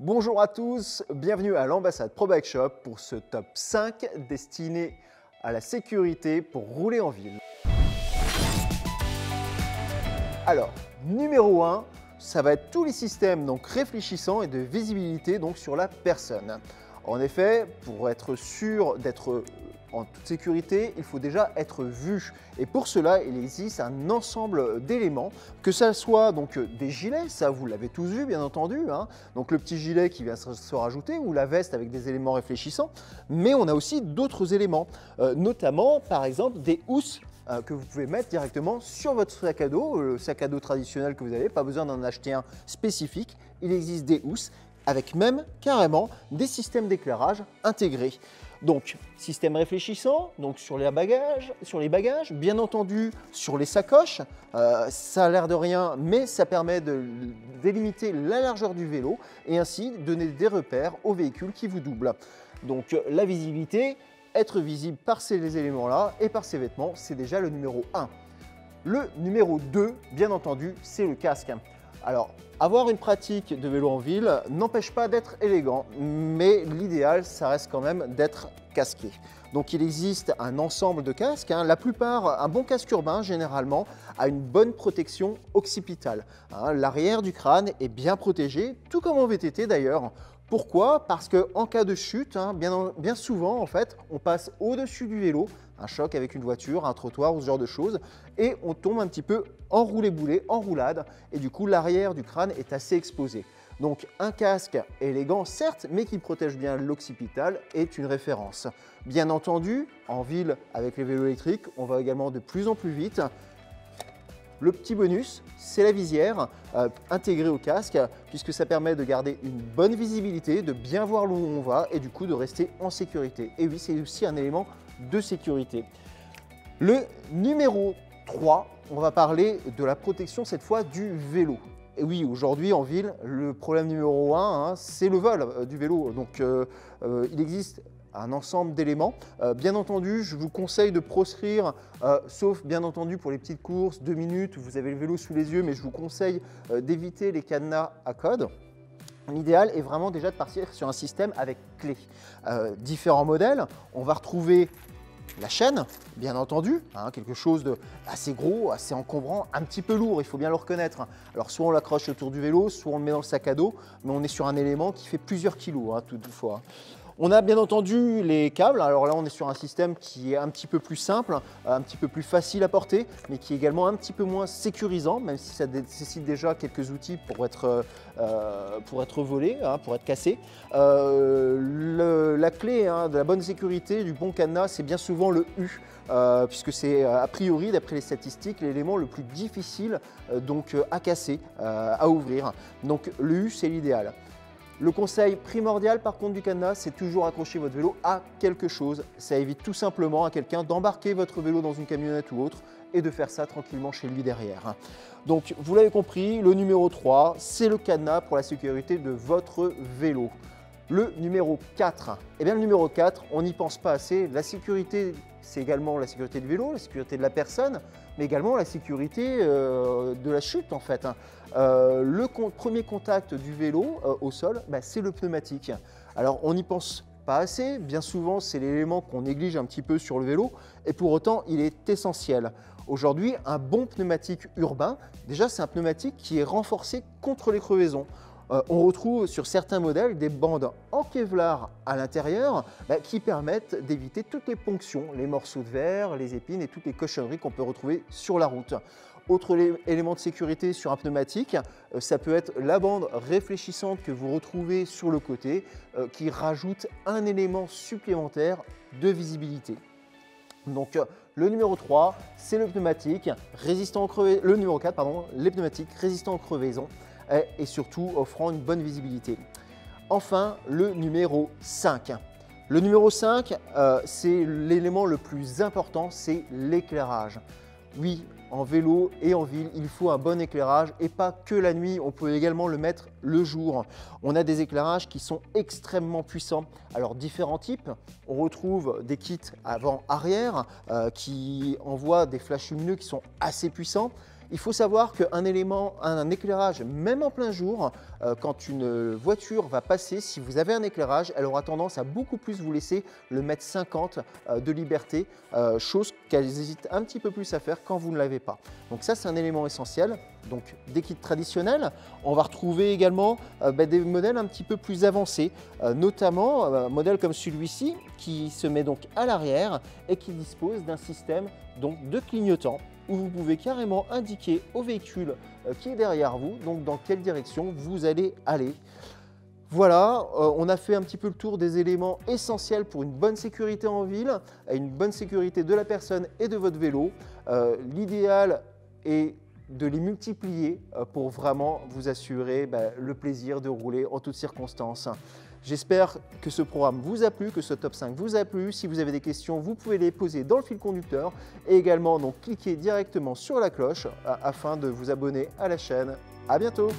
Bonjour à tous, bienvenue à l'ambassade Pro Bike Shop pour ce top 5 destiné à la sécurité pour rouler en ville. Alors, numéro 1, ça va être tous les systèmes donc réfléchissants et de visibilité donc sur la personne. En effet, pour être sûr d'être en toute sécurité, il faut déjà être vu. Et pour cela, il existe un ensemble d'éléments, que ça soit donc des gilets, ça vous l'avez tous vu bien entendu, hein, donc le petit gilet qui vient se rajouter ou la veste avec des éléments réfléchissants, mais on a aussi d'autres éléments, notamment par exemple des housses que vous pouvez mettre directement sur votre sac à dos, le sac à dos traditionnel que vous avez, pas besoin d'en acheter un spécifique, il existe des housses avec même carrément des systèmes d'éclairage intégrés. Donc, système réfléchissant, donc sur les bagages, bien entendu sur les sacoches, ça a l'air de rien, mais ça permet de délimiter la largeur du vélo et ainsi donner des repères au véhicule qui vous double. Donc, la visibilité, être visible par ces éléments-là et par ces vêtements, c'est déjà le numéro 1. Le numéro 2, bien entendu, c'est le casque. Alors, avoir une pratique de vélo en ville n'empêche pas d'être élégant, mais l'idéal, ça reste quand même d'être casqué. Donc, il existe un ensemble de casques. La plupart, un bon casque urbain, généralement, a une bonne protection occipitale. L'arrière du crâne est bien protégé, tout comme en VTT d'ailleurs. Pourquoi? Parce qu'en cas de chute, bien souvent, en fait, on passe au-dessus du vélo, un choc avec une voiture, un trottoir ou ce genre de choses, et on tombe un petit peu en roulé-boulé, en roulade, et du coup, l'arrière du crâne est assez exposé. Donc, un casque élégant, certes, mais qui protège bien l'occipital est une référence. Bien entendu, en ville, avec les vélos électriques, on va également de plus en plus vite. Le petit bonus, c'est la visière intégrée au casque, puisque ça permet de garder une bonne visibilité, de bien voir où on va et du coup de rester en sécurité. Et oui, c'est aussi un élément de sécurité. Le numéro 3, on va parler de la protection cette fois du vélo. Et oui, aujourd'hui en ville, le problème numéro 1, c'est le vol du vélo. Donc il existe un ensemble d'éléments. Bien entendu, je vous conseille de proscrire, sauf bien entendu pour les petites courses, 2 minutes, vous avez le vélo sous les yeux, mais je vous conseille d'éviter les cadenas à code. L'idéal est vraiment déjà de partir sur un système avec clé. Différents modèles, on va retrouver la chaîne, bien entendu, quelque chose d'assez gros, assez encombrant, un petit peu lourd, il faut bien le reconnaître. Alors soit on l'accroche autour du vélo, soit on le met dans le sac à dos, mais on est sur un élément qui fait plusieurs kilos toutefois. On a bien entendu les câbles, alors là on est sur un système qui est un petit peu plus simple, un petit peu plus facile à porter, mais qui est également un petit peu moins sécurisant, même si ça nécessite déjà quelques outils pour être volé, pour être cassé. La clé de la bonne sécurité, du bon cadenas, c'est bien souvent le U. Puisque c'est a priori, d'après les statistiques, l'élément le plus difficile à casser, à ouvrir. Donc le U, c'est l'idéal. Le conseil primordial par contre du cadenas, c'est toujours accrocher votre vélo à quelque chose. Ça évite tout simplement à quelqu'un d'embarquer votre vélo dans une camionnette ou autre et de faire ça tranquillement chez lui derrière. Donc vous l'avez compris, le numéro 3, c'est le cadenas pour la sécurité de votre vélo. Le numéro 4, eh bien le numéro 4, on n'y pense pas assez. La sécurité, c'est également la sécurité du vélo, la sécurité de la personne, mais également la sécurité de la chute en fait. Le premier contact du vélo au sol, c'est le pneumatique. Alors on n'y pense pas assez, bien souvent c'est l'élément qu'on néglige un petit peu sur le vélo et pour autant il est essentiel. Aujourd'hui, un bon pneumatique urbain, déjà c'est un pneumatique qui est renforcé contre les crevaisons. On retrouve sur certains modèles des bandes en Kevlar à l'intérieur qui permettent d'éviter toutes les ponctions, les morceaux de verre, les épines et toutes les cochonneries qu'on peut retrouver sur la route. Autre élément de sécurité sur un pneumatique, ça peut être la bande réfléchissante que vous retrouvez sur le côté qui rajoute un élément supplémentaire de visibilité. Donc le numéro 3, c'est le pneumatique résistant aux crevaisons. Le numéro 4, pardon, les pneumatiques résistants aux crevaisons et surtout offrant une bonne visibilité. Enfin, le numéro 5. Le numéro 5, c'est l'élément le plus important, c'est l'éclairage. Oui, en vélo et en ville, il faut un bon éclairage et pas que la nuit, on peut également le mettre le jour. On a des éclairages qui sont extrêmement puissants. Alors différents types, on retrouve des kits avant-arrière qui envoient des flashs lumineux qui sont assez puissants. Il faut savoir qu'un élément, un éclairage, même en plein jour, quand une voiture va passer, si vous avez un éclairage, elle aura tendance à beaucoup plus vous laisser le mètre 50 de liberté, chose qu'elles hésitent un petit peu plus à faire quand vous ne l'avez pas. Donc ça, c'est un élément essentiel. Donc des kits traditionnels, on va retrouver également des modèles un petit peu plus avancés, notamment un modèle comme celui-ci qui se met donc à l'arrière et qui dispose d'un système donc de clignotant où vous pouvez carrément indiquer au véhicule qui est derrière vous, donc dans quelle direction vous allez aller. Voilà, on a fait un petit peu le tour des éléments essentiels pour une bonne sécurité en ville, et une bonne sécurité de la personne et de votre vélo. L'idéal est de les multiplier pour vraiment vous assurer le plaisir de rouler en toutes circonstances. J'espère que ce programme vous a plu, que ce top 5 vous a plu. Si vous avez des questions, vous pouvez les poser dans le fil conducteur et également donc cliquez directement sur la cloche afin de vous abonner à la chaîne. À bientôt!